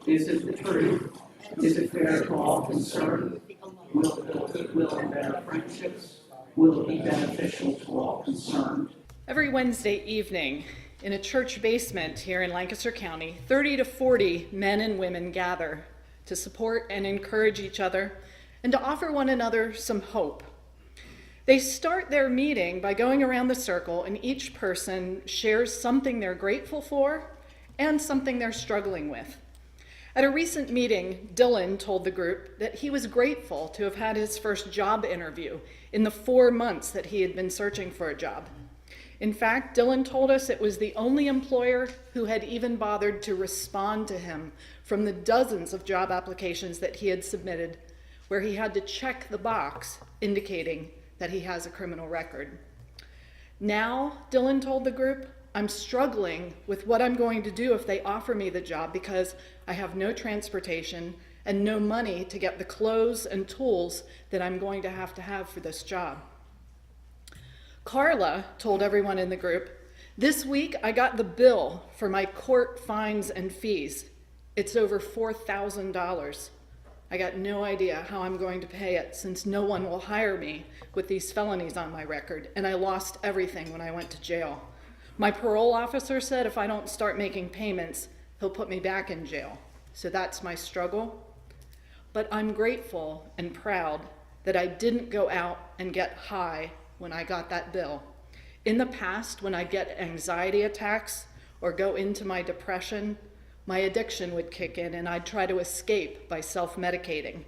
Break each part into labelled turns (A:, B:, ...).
A: Is it the truth? Is it fair to all concerned? Will it build goodwill and better friendships? Will it be beneficial to all concerned?
B: Every Wednesday evening in a church basement here in Lancaster County, 30 to 40 men and women gather to support and encourage each other and to offer one another some hope. They start their meeting by going around the circle, and each person shares something they're grateful for and something they're struggling with. At a recent meeting, Dylan told the group that he was grateful to have had his first job interview in the 4 months that he had been searching for a job. In fact, Dylan told us it was the only employer who had even bothered to respond to him from the dozens of job applications that he had submitted, where he had to check the box indicating that he has a criminal record. Now, Dylan told the group, I'm struggling with what I'm going to do if they offer me the job because I have no transportation and no money to get the clothes and tools that I'm going to have for this job. Carla told everyone in the group, this week I got the bill for my court fines and fees. It's over $4,000. I got no idea how I'm going to pay it since no one will hire me with these felonies on my record, and I lost everything when I went to jail. My parole officer said if I don't start making payments, he'll put me back in jail. So that's my struggle. But I'm grateful and proud that I didn't go out and get high when I got that bill. In the past, when I'd get anxiety attacks or go into my depression, my addiction would kick in and I'd try to escape by self-medicating.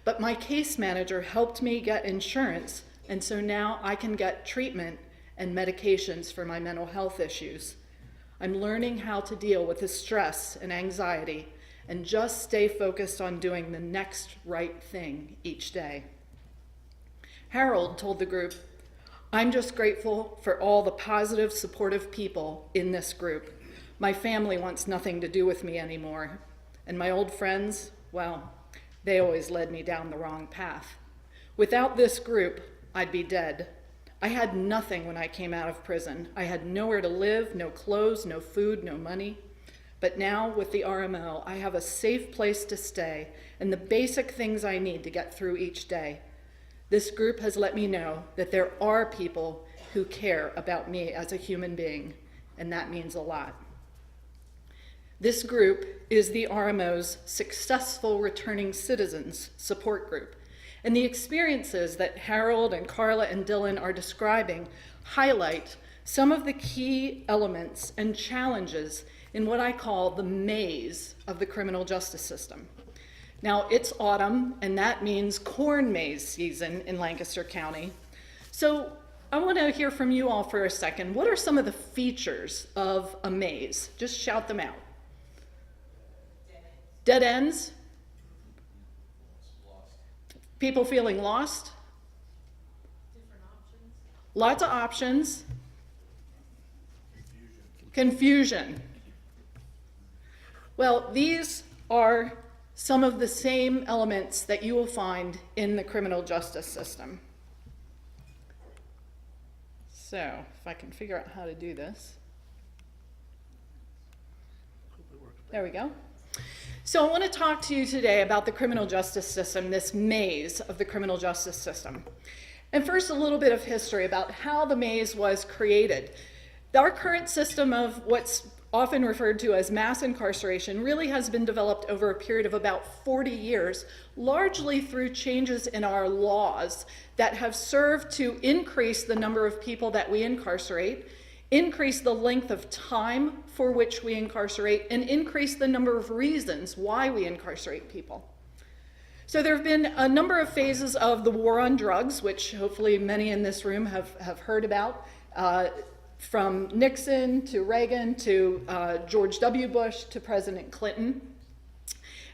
B: But my case manager helped me get insurance, and so now I can get treatment and medications for my mental health issues. I'm learning how to deal with the stress and anxiety and just stay focused on doing the next right thing each day. Harold told the group, I'm just grateful for all the positive, supportive people in this group. My family wants nothing to do with me anymore. And my old friends, well, they always led me down the wrong path. Without this group, I'd be dead. I had nothing when I came out of prison. I had nowhere to live, no clothes, no food, no money. But now with the RMO, I have a safe place to stay and the basic things I need to get through each day. This group has let me know that there are people who care about me as a human being, and that means a lot. This group is the RMO's Successful Returning Citizens Support Group, and the experiences that Harold and Carla and Dylan are describing highlight some of the key elements and challenges in what I call the maze of the criminal justice system. Now, it's autumn, and that means corn maze season in Lancaster County. So I want to hear from you all for a second. What are some of the features of a maze? Just shout them out. Dead ends? People feeling lost?
C: Different options.
B: Lots of options. Confusion. Well, these are some of the same elements that you will find in the criminal justice system. So, if I can figure out how to do this. There we go. So I want to talk to you today about the criminal justice system, this maze of the criminal justice system. And first, a little bit of history about how the maze was created. Our current system of what's often referred to as mass incarceration really has been developed over a period of about 40 years, largely through changes in our laws that have served to increase the number of people that we incarcerate, increase the length of time for which we incarcerate, and increase the number of reasons why we incarcerate people. So there have been a number of phases of the war on drugs, which hopefully many in this room have heard about, from Nixon to Reagan to George W. Bush to President Clinton.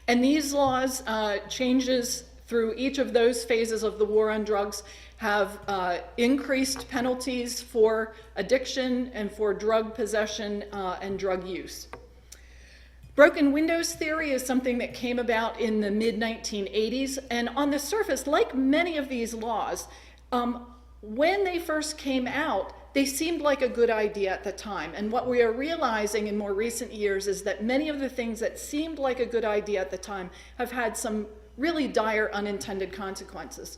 B: And these laws, changes through each of those phases of the war on drugs, have increased penalties for addiction and for drug possession and drug use. Broken windows theory is something that came about in the mid-1980s, and on the surface, like many of these laws, when they first came out, they seemed like a good idea at the time. And what we are realizing in more recent years is that many of the things that seemed like a good idea at the time have had some really dire unintended consequences.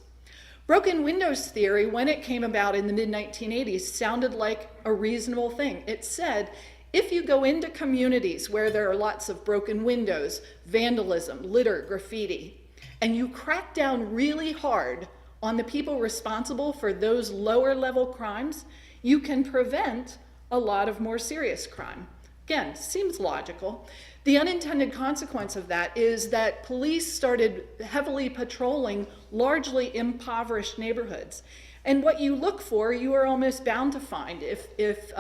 B: Broken windows theory, when it came about in the mid-1980s, sounded like a reasonable thing. It said, if you go into communities where there are lots of broken windows, vandalism, litter, graffiti, and you crack down really hard on the people responsible for those lower level crimes, you can prevent a lot of more serious crime. Again, seems logical. The unintended consequence of that is that police started heavily patrolling largely impoverished neighborhoods. And what you look for, you are almost bound to find. If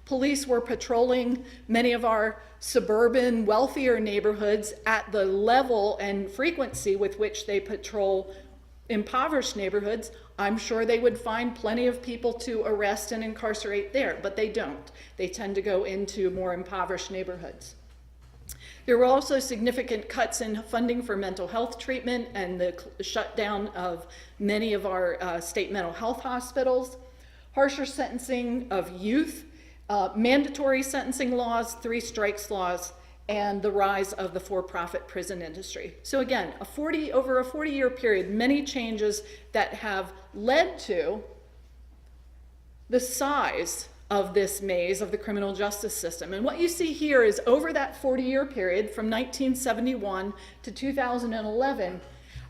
B: police were patrolling many of our suburban, wealthier neighborhoods at the level and frequency with which they patrol impoverished neighborhoods, I'm sure they would find plenty of people to arrest and incarcerate there, but they don't. They tend to go into more impoverished neighborhoods. There were also significant cuts in funding for mental health treatment and the shutdown of many of our state mental health hospitals, harsher sentencing of youth, mandatory sentencing laws, 3 strikes laws, and the rise of the for-profit prison industry. So again, over a 40-year period, many changes that have led to the size of this maze of the criminal justice system. And what you see here is over that 40-year period from 1971 to 2011,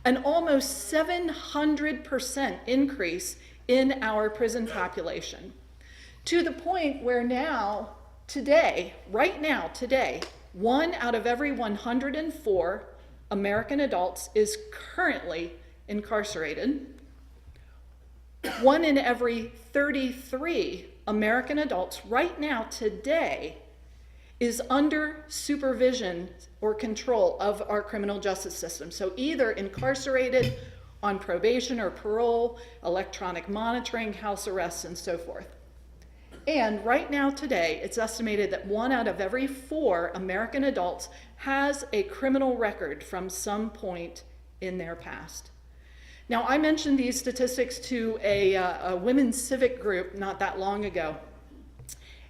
B: an almost 700% increase in our prison population, to the point where now, today, right now, today, 1 out of every 104 American adults is currently incarcerated. 1 in every 33 American adults right now, today, is under supervision or control of our criminal justice system. So either incarcerated, on probation or parole, electronic monitoring, house arrests, and so forth. And right now, today, it's estimated that 1 out of every 4 American adults has a criminal record from some point in their past. Now, I mentioned these statistics to a women's civic group not that long ago.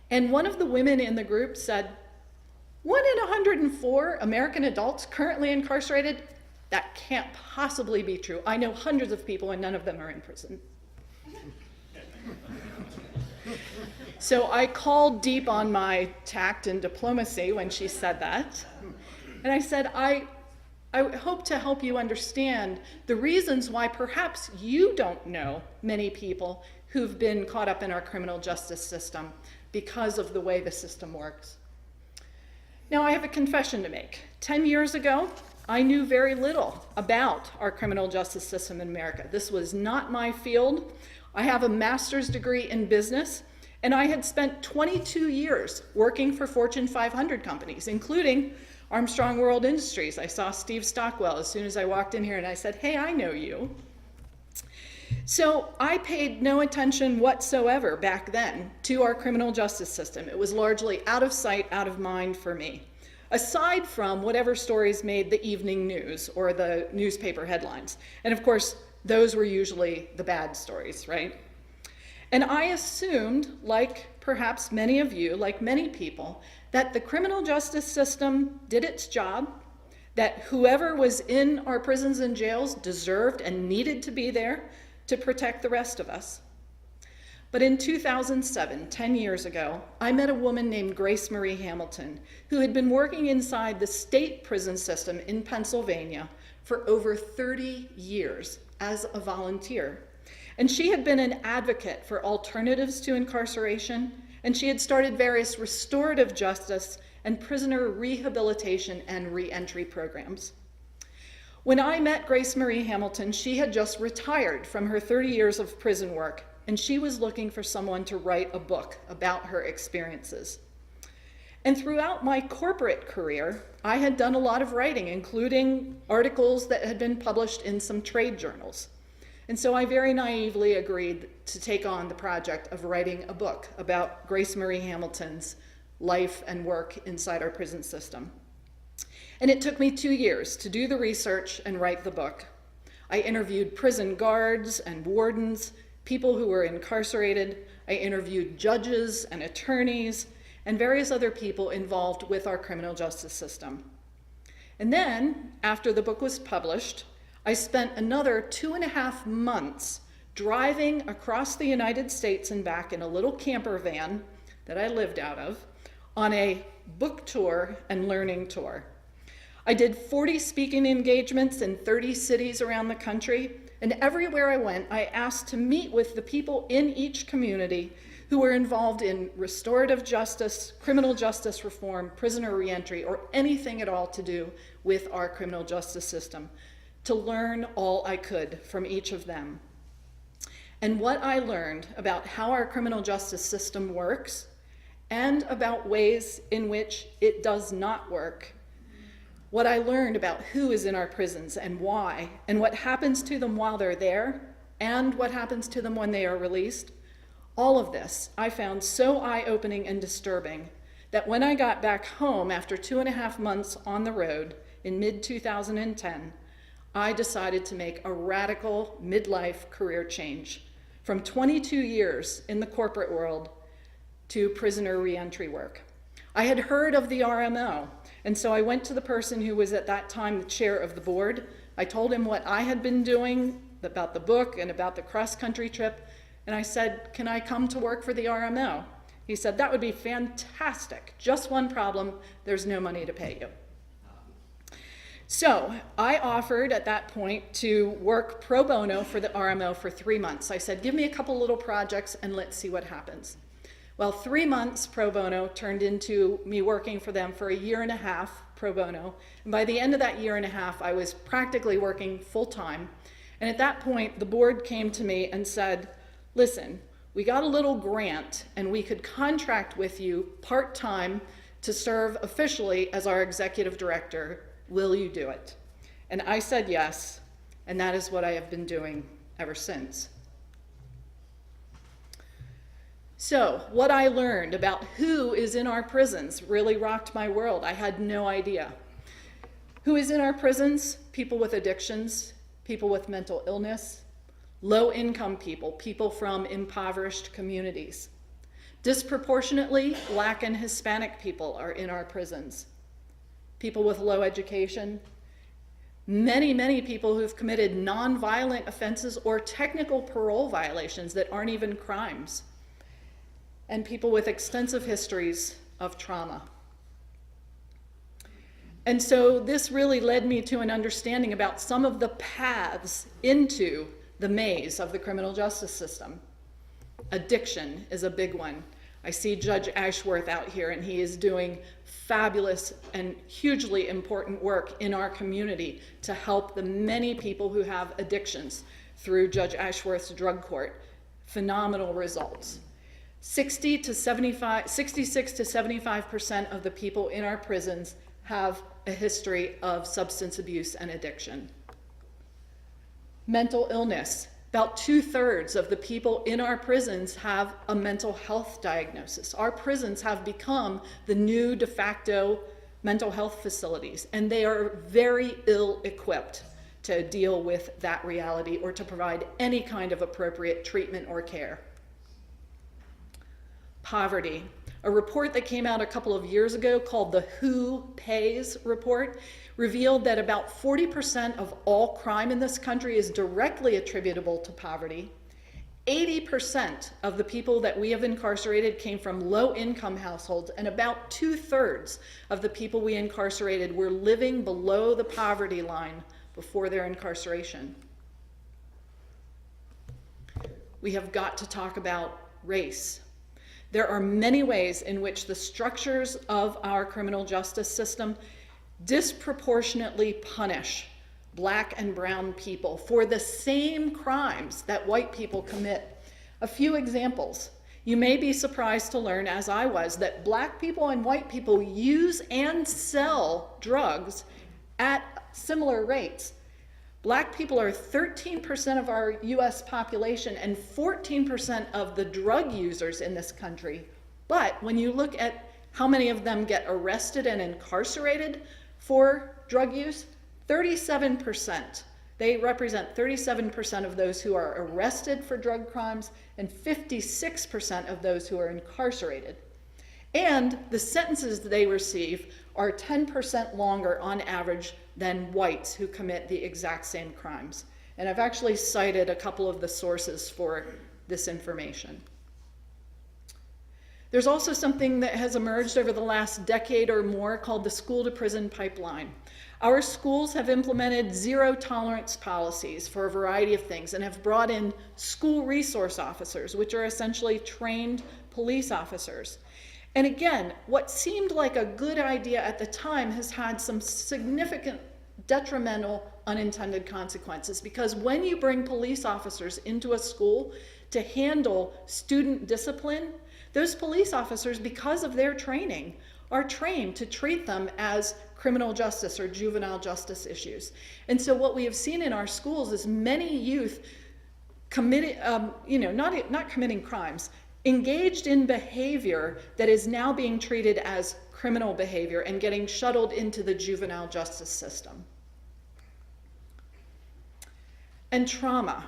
B: And one of the women in the group said, 1 in 104 American adults currently incarcerated? That can't possibly be true. I know hundreds of people and none of them are in prison. So I called deep on my tact and diplomacy when she said that. And I said, I hope to help you understand the reasons why perhaps you don't know many people who've been caught up in our criminal justice system because of the way the system works. Now, I have a confession to make. 10 years ago, I knew very little about our criminal justice system in America. This was not my field. I have a master's degree in business, and I had spent 22 years working for Fortune 500 companies, including Armstrong World Industries. I saw Steve Stockwell as soon as I walked in here, and I said, hey, I know you. So I paid no attention whatsoever back then to our criminal justice system. It was largely out of sight, out of mind for me, aside from whatever stories made the evening news or the newspaper headlines. And of course, those were usually the bad stories, right? And I assumed, like perhaps many of you, like many people, that the criminal justice system did its job, that whoever was in our prisons and jails deserved and needed to be there to protect the rest of us. But in 2007, 10 years ago, I met a woman named Grace Marie Hamilton, who had been working inside the state prison system in Pennsylvania for over 30 years as a volunteer. And she had been an advocate for alternatives to incarceration, and she had started various restorative justice and prisoner rehabilitation and reentry programs. When I met Grace Marie Hamilton, she had just retired from her 30 years of prison work, and she was looking for someone to write a book about her experiences. And throughout my corporate career, I had done a lot of writing, including articles that had been published in some trade journals. And so I very naively agreed to take on the project of writing a book about Grace Marie Hamilton's life and work inside our prison system. And it took me 2 years to do the research and write the book. I interviewed prison guards and wardens, people who were incarcerated. I interviewed judges and attorneys and various other people involved with our criminal justice system. And then, after the book was published, I spent another 2.5 months driving across the United States and back in a little camper van that I lived out of on a book tour and learning tour. I did 40 speaking engagements in 30 cities around the country, and everywhere I went, I asked to meet with the people in each community who were involved in restorative justice, criminal justice reform, prisoner reentry, or anything at all to do with our criminal justice system, to learn all I could from each of them. And what I learned about how our criminal justice system works and about ways in which it does not work, what I learned about who is in our prisons and why, and what happens to them while they're there, and what happens to them when they are released, all of this I found so eye-opening and disturbing that when I got back home after 2.5 months on the road in mid-2010, I decided to make a radical midlife career change from 22 years in the corporate world to prisoner reentry work. I had heard of the RMO, and so I went to the person who was at that time the chair of the board. I told him what I had been doing about the book and about the cross-country trip, and I said, "Can I come to work for the RMO?" He said, "That would be fantastic. Just one problem, there's no money to pay you." So I offered at that point to work pro bono for the RMO for 3 months. I said, "Give me a couple little projects and let's see what happens." Well, 3 months pro bono turned into me working for them for 1.5 years pro bono. And by the end of that 1.5 years, I was practically working full time. And at that point, the board came to me and said, "Listen, we got a little grant and we could contract with you part-time to serve officially as our executive director. Will you do it?" And I said yes, and that is what I have been doing ever since. So what I learned about who is in our prisons really rocked my world. I had no idea. Who is in our prisons? People with addictions, people with mental illness, low-income people, people from impoverished communities. Disproportionately, Black and Hispanic people are in our prisons. People with low education, many people who've committed nonviolent offenses or technical parole violations that aren't even crimes, and people with extensive histories of trauma. And so this really led me to an understanding about some of the paths into the maze of the criminal justice system. Addiction is a big one. I see Judge Ashworth out here, and he is doing fabulous and hugely important work in our community to help the many people who have addictions through Judge Ashworth's drug court. Phenomenal results. 66 to 75% of the people in our prisons have a history of substance abuse and addiction. Mental illness. About 2/3 of the people in our prisons have a mental health diagnosis. Our prisons have become the new de facto mental health facilities, and they are very ill-equipped to deal with that reality or to provide any kind of appropriate treatment or care. Poverty. A report that came out a couple of years ago called the Who Pays report revealed that about 40% of all crime in this country is directly attributable to poverty. 80% of the people that we have incarcerated came from low-income households, and about 2/3 of the people we incarcerated were living below the poverty line before their incarceration. We have got to talk about race. There are many ways in which the structures of our criminal justice system disproportionately punish Black and brown people for the same crimes that white people commit. A few examples. You may be surprised to learn, as I was, that Black people and white people use and sell drugs at similar rates. Black people are 13% of our US population and 14% of the drug users in this country. But when you look at how many of them get arrested and incarcerated for drug use, 37%. They represent 37% of those who are arrested for drug crimes and 56% of those who are incarcerated. And the sentences that they receive are 10% longer on average than whites who commit the exact same crimes. And I've actually cited a couple of the sources for this information. There's also something that has emerged over the last decade or more called the school to prison pipeline. Our schools have implemented zero tolerance policies for a variety of things and have brought in school resource officers, which are essentially trained police officers. And again, what seemed like a good idea at the time has had some significant detrimental unintended consequences, because when you bring police officers into a school to handle student discipline, those police officers, because of their training, are trained to treat them as criminal justice or juvenile justice issues. And so what we have seen in our schools is many youth committing, not committing crimes, engaged in behavior that is now being treated as criminal behavior and getting shuttled into the juvenile justice system. And trauma.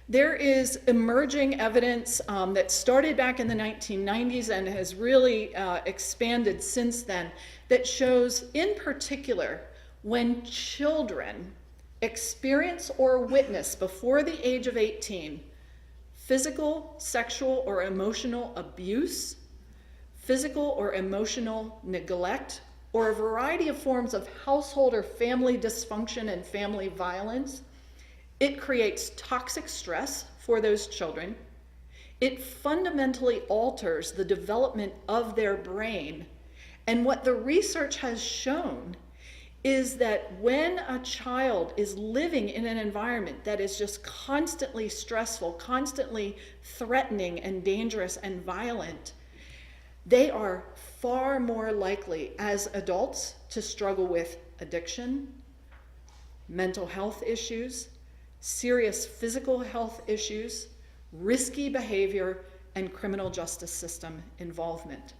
B: There is emerging evidence that started back in the 1990s and has really expanded since then that shows, in particular, when children experience or witness before the age of 18 physical, sexual, or emotional abuse, physical or emotional neglect, or a variety of forms of household or family dysfunction and family violence, it creates toxic stress for those children. It fundamentally alters the development of their brain. And what the research has shown is that when a child is living in an environment that is just constantly stressful, constantly threatening and dangerous and violent, they are far more likely as adults to struggle with addiction, mental health issues, serious physical health issues, risky behavior, and criminal justice system involvement.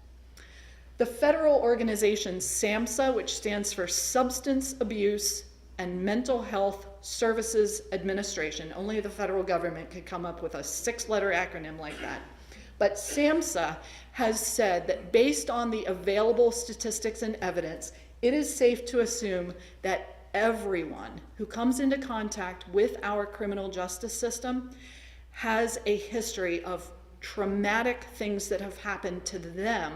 B: The federal organization SAMHSA, which stands for Substance Abuse and Mental Health Services Administration, only the federal government could come up with a 6-letter acronym like that. But SAMHSA has said that based on the available statistics and evidence, it is safe to assume that everyone who comes into contact with our criminal justice system has a history of traumatic things that have happened to them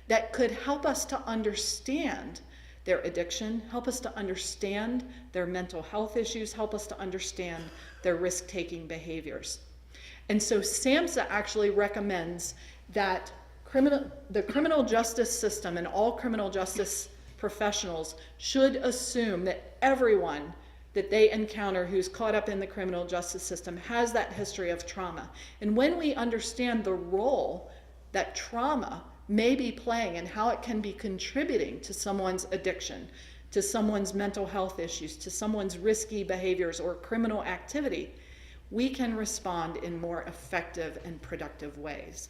B: that could help us to understand their addiction, help us to understand their mental health issues, help us to understand their risk-taking behaviors. And so SAMHSA actually recommends that the criminal justice system and all criminal justice professionals should assume that everyone that they encounter who's caught up in the criminal justice system has that history of trauma. And when we understand the role that trauma may be playing and how it can be contributing to someone's addiction, to someone's mental health issues, to someone's risky behaviors or criminal activity, we can respond in more effective and productive ways.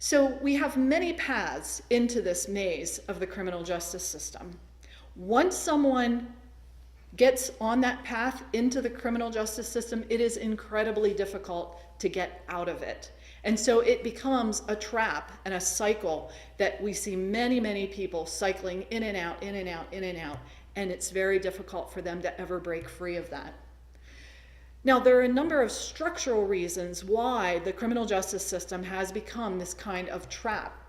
B: So we have many paths into this maze of the criminal justice system. Once someone gets on that path into the criminal justice system, it is incredibly difficult to get out of it. And so it becomes a trap and a cycle that we see many, many people cycling in and out, in and out, in and out, and it's very difficult for them to ever break free of that. Now, there are a number of structural reasons why the criminal justice system has become this kind of trap.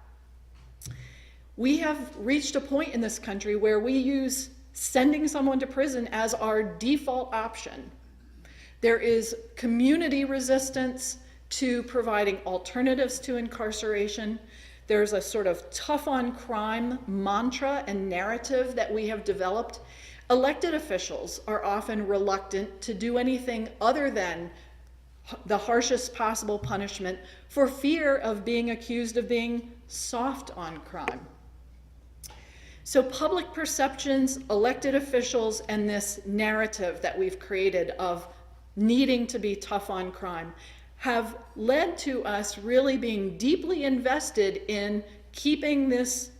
B: We have reached a point in this country where we use sending someone to prison as our default option. There is community resistance to providing alternatives to incarceration. There's a sort of tough on crime mantra and narrative that we have developed. Elected officials are often reluctant to do anything other than the harshest possible punishment for fear of being accused of being soft on crime. So public perceptions, elected officials, and this narrative that we've created of needing to be tough on crime have led to us really being deeply invested in keeping this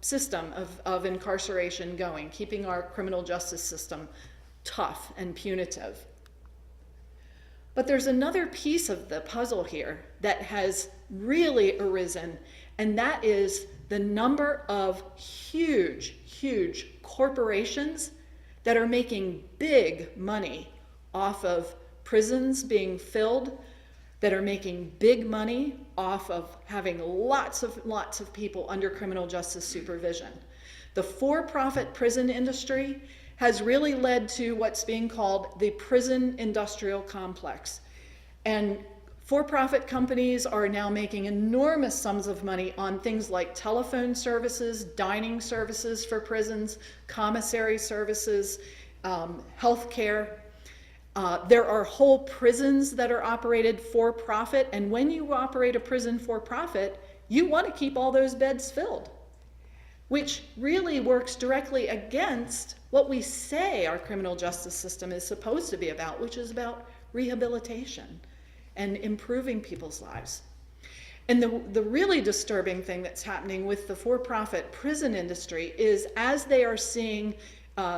B: system of incarceration going, keeping our criminal justice system tough and punitive. But there's another piece of the puzzle here that has really arisen, and that is the number of huge, huge corporations that are making big money off of prisons being filled, that are making big money off of having lots of people under criminal justice supervision. The for-profit prison industry has really led to what's being called the prison industrial complex. And for-profit companies are now making enormous sums of money on things like telephone services, dining services for prisons, commissary services, healthcare. There are whole prisons that are operated for profit, and when you operate a prison for profit, you want to keep all those beds filled, which really works directly against what we say our criminal justice system is supposed to be about, which is about rehabilitation and improving people's lives. And the really disturbing thing that's happening with the for-profit prison industry is, as they are seeing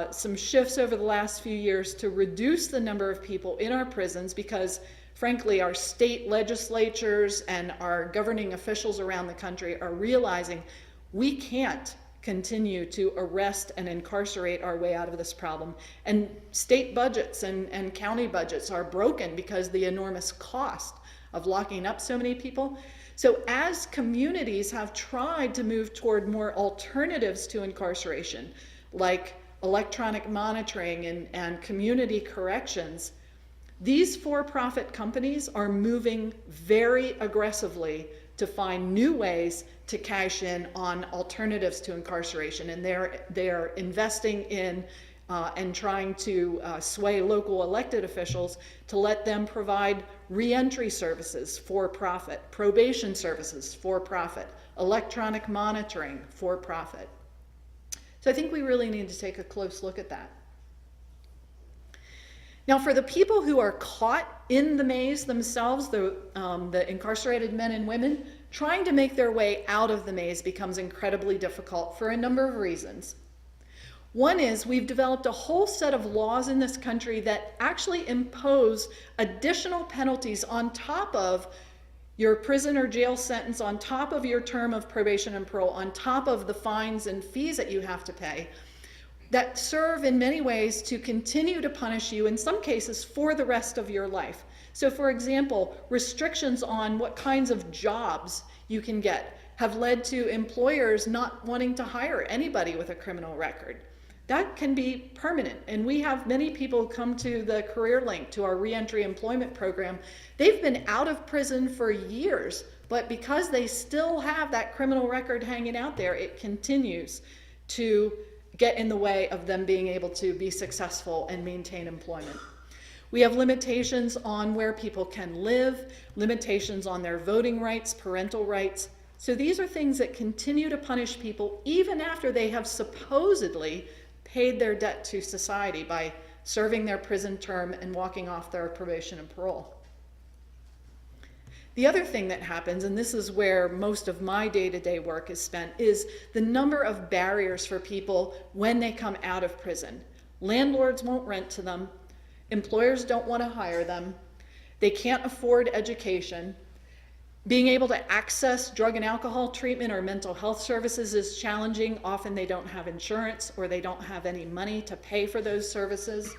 B: some shifts over the last few years to reduce the number of people in our prisons, because frankly our state legislatures and our governing officials around the country are realizing we can't continue to arrest and incarcerate our way out of this problem. And state budgets and county budgets are broken because the enormous cost of locking up so many people. So as communities have tried to move toward more alternatives to incarceration, like electronic monitoring and community corrections, these for-profit companies are moving very aggressively to find new ways to cash in on alternatives to incarceration. And they're investing in and trying to sway local elected officials to let them provide reentry services for profit, probation services for profit, electronic monitoring for profit. So I think we really need to take a close look at that. Now, for the people who are caught in the maze themselves, the incarcerated men and women, trying to make their way out of the maze becomes incredibly difficult for a number of reasons. One is we've developed a whole set of laws in this country that actually impose additional penalties on top of your prison or jail sentence, on top of your term of probation and parole, on top of the fines and fees that you have to pay, that serve in many ways to continue to punish you, in some cases for the rest of your life. So for example, restrictions on what kinds of jobs you can get have led to employers not wanting to hire anybody with a criminal record. That can be permanent, and we have many people come to the Career Link, to our reentry employment program. They've been out of prison for years, but because they still have that criminal record hanging out there, it continues to get in the way of them being able to be successful and maintain employment. We have limitations on where people can live, limitations on their voting rights, parental rights. So these are things that continue to punish people even after they have supposedly paid their debt to society by serving their prison term and walking off their probation and parole. The other thing that happens, and this is where most of my day-to-day work is spent, is the number of barriers for people when they come out of prison. Landlords won't rent to them. Employers don't want to hire them. They can't afford education. Being able to access drug and alcohol treatment or mental health services is challenging. Often they don't have insurance, or they don't have any money to pay for those services.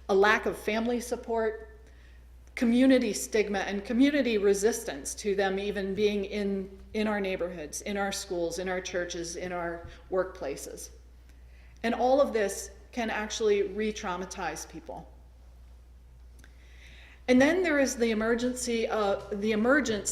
B: A lack of family support, community stigma, and community resistance to them even being in our neighborhoods, in our schools, in our churches, in our workplaces. And all of this can actually re-traumatize people. And then there is the emergence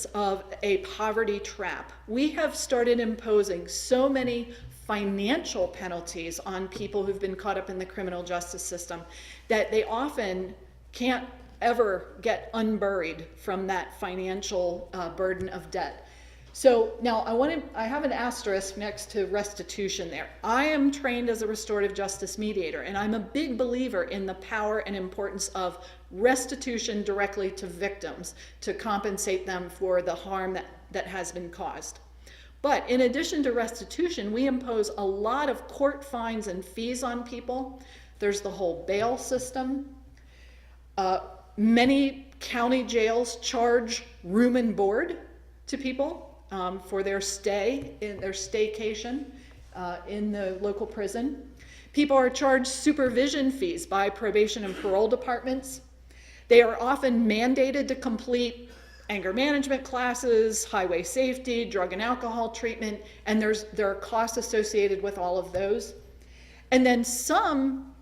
B: of a poverty trap. We have started imposing so many financial penalties on people who've been caught up in the criminal justice system that they often can't ever get unburied from that financial burden of debt. So now I have an asterisk next to restitution there. I am trained as a restorative justice mediator, and I'm a big believer in the power and importance of restitution directly to victims to compensate them for the harm that has been caused. But in addition to restitution, we impose a lot of court fines and fees on people. There's the whole bail system. Many county jails charge room and board to people for their stay, in their staycation in the local prison. People are charged supervision fees by probation and parole departments. They are often mandated to complete anger management classes, highway safety, drug and alcohol treatment, and there are costs associated with all of those. And then some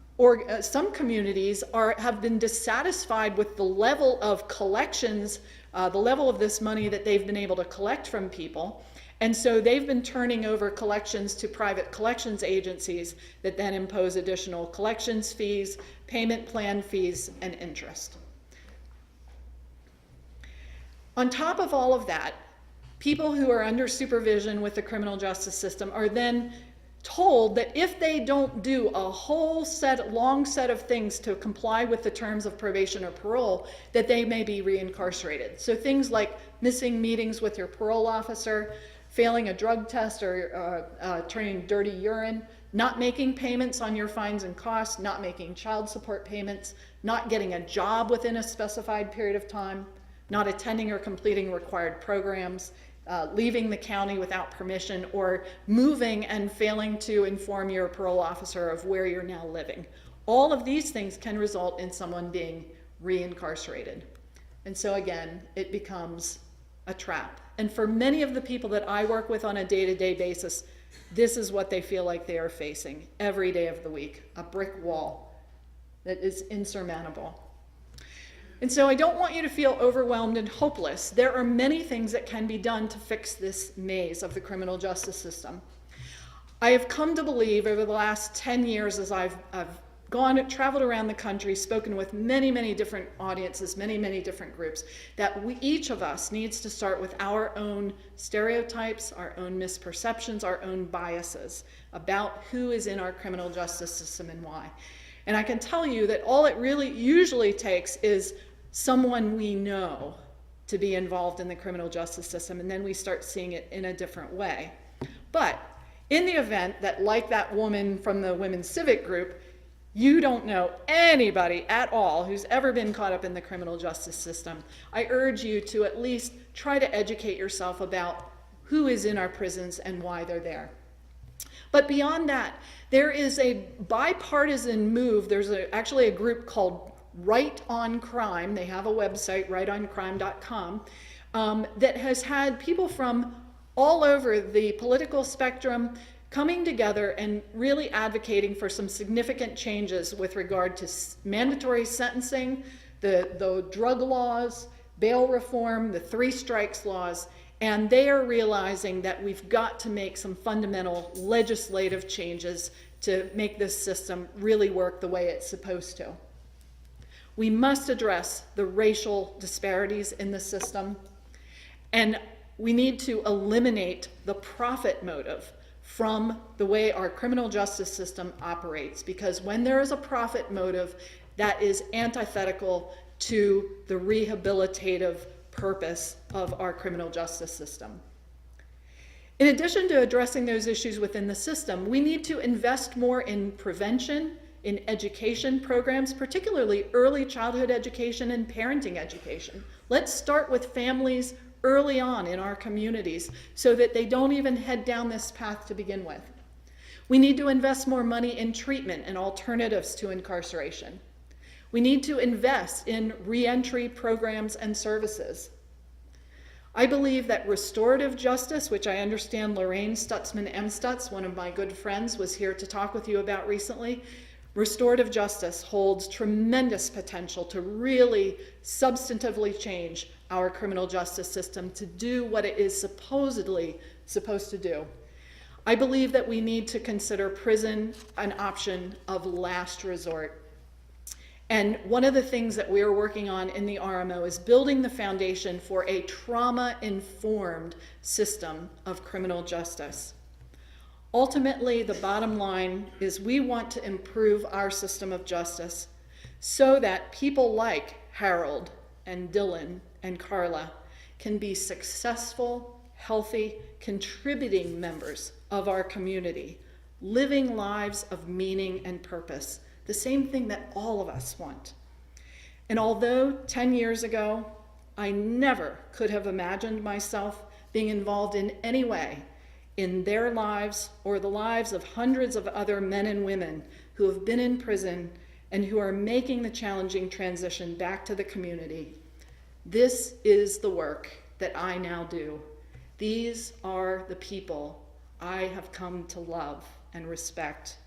B: communities have been dissatisfied with the level of collections, the level of this money that they've been able to collect from people. And so they've been turning over collections to private collections agencies that then impose additional collections fees, payment plan fees, and interest. On top of all of that, people who are under supervision with the criminal justice system are then told that if they don't do a whole long set of things to comply with the terms of probation or parole, that they may be reincarcerated. So things like missing meetings with your parole officer, failing a drug test or turning dirty urine, not making payments on your fines and costs, not making child support payments, not getting a job within a specified period of time, not attending or completing required programs, leaving the county without permission, or moving and failing to inform your parole officer of where you're now living. All of these things can result in someone being reincarcerated. And so again, it becomes a trap. And for many of the people that I work with on a day-to-day basis, this is what they feel like they are facing every day of the week, a brick wall that is insurmountable. And so I don't want you to feel overwhelmed and hopeless. There are many things that can be done to fix this maze of the criminal justice system. I have come to believe over the last 10 years as I've traveled around the country, spoken with many, many different audiences, many, many different groups, that each of us needs to start with our own stereotypes, our own misperceptions, our own biases about who is in our criminal justice system and why. And I can tell you that all it really usually takes is someone we know to be involved in the criminal justice system, and then we start seeing it in a different way. But in the event that, like that woman from the Women's Civic Group, you don't know anybody at all who's ever been caught up in the criminal justice system, I urge you to at least try to educate yourself about who is in our prisons and why they're there. But beyond that, there is a bipartisan move. There's actually a group called Right on Crime. They have a website, rightoncrime.com, that has had people from all over the political spectrum coming together and really advocating for some significant changes with regard to mandatory sentencing, the drug laws, bail reform, the 3 strikes laws, and they are realizing that we've got to make some fundamental legislative changes to make this system really work the way it's supposed to. We must address the racial disparities in the system, and we need to eliminate the profit motive from the way our criminal justice system operates, because when there is a profit motive, that is antithetical to the rehabilitative purpose of our criminal justice system. In addition to addressing those issues within the system, we need to invest more in prevention, in education programs, particularly early childhood education and parenting education. Let's start with families early on in our communities so that they don't even head down this path to begin with. We need to invest more money in treatment and alternatives to incarceration. We need to invest in reentry programs and services. I believe that restorative justice, which I understand Lorraine Stutzman-Emstutz, one of my good friends, was here to talk with you about recently, restorative justice holds tremendous potential to really substantively change our criminal justice system to do what it is supposedly supposed to do. I believe that we need to consider prison an option of last resort. And one of the things that we are working on in the RMO is building the foundation for a trauma-informed system of criminal justice. Ultimately, the bottom line is we want to improve our system of justice so that people like Harold and Dylan and Carla can be successful, healthy, contributing members of our community, living lives of meaning and purpose, the same thing that all of us want. And although 10 years ago, I never could have imagined myself being involved in any way in their lives or the lives of hundreds of other men and women who have been in prison and who are making the challenging transition back to the community, this is the work that I now do. These are the people I have come to love and respect.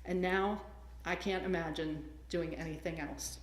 B: And now I can't imagine doing anything else.